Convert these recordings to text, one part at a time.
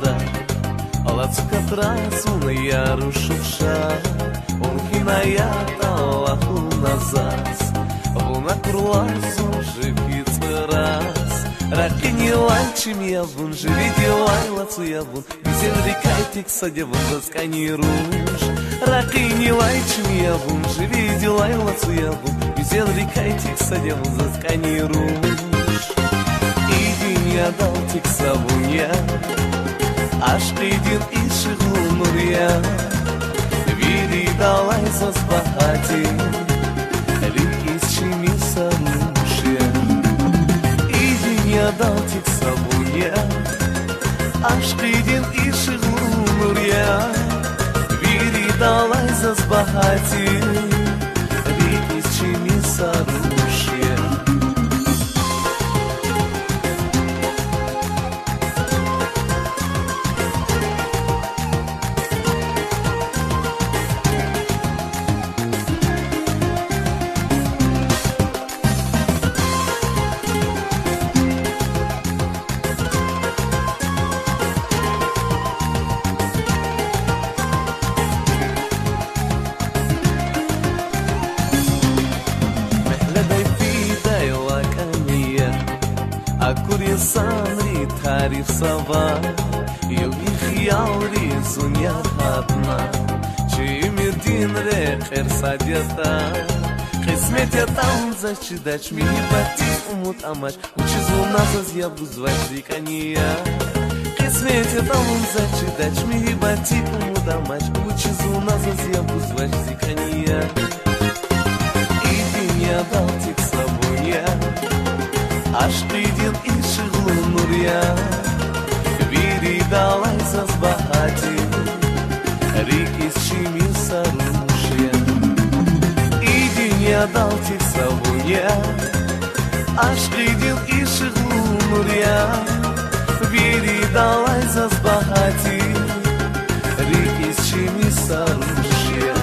вода. Лацкатрасун ярушукша, он кинаят Аллаху назас. Вуна курласун жив раз. Ракини лайчим явун, живите лайлацу явун. Везен рекайтик садевун, засканируш. Ракини лайчим явун, живите лайлацу явун. Везен рекайтик садевун, засканируш. Я дал тик савуня, ашкидин ишигунурья, вири далай сосбахати, ликис чими самушья. Идин я дал тик савуня, ашкидин ишигунурья, вири далай сосбахати, ликис чими самушья. Акури санри тариф сава, йоги хиялри зуня хатна, чи мирдин ре херсадята, хисметятам зачидач мини бати умут амаш, учизу назаз ябу звачдикания. Хисметятам зачидач мини бати умут амаш, учизу назаз ябу звачдикания. Идин я дал тик сабуня. Ашкидин ишигунурья, вири далай сосбахати, рикис чими сарушья. Идин я дал тик савуня, ашкидин ишигунурья, вири далай сосбахати, рикис чими сарушья.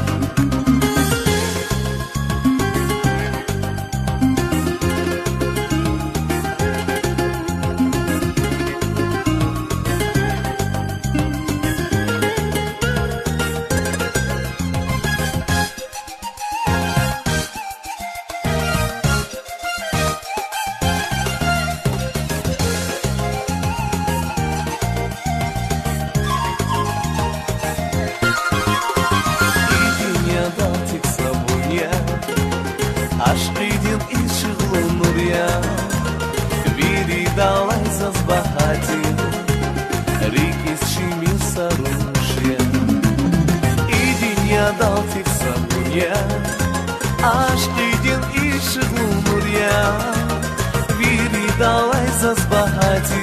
Ашкидин ишигунурья, вири далай сосбахати, рикис чими сарушья. Идин я дал тик сабуня, ашкидин ишигунурья, вири далай сосбахати,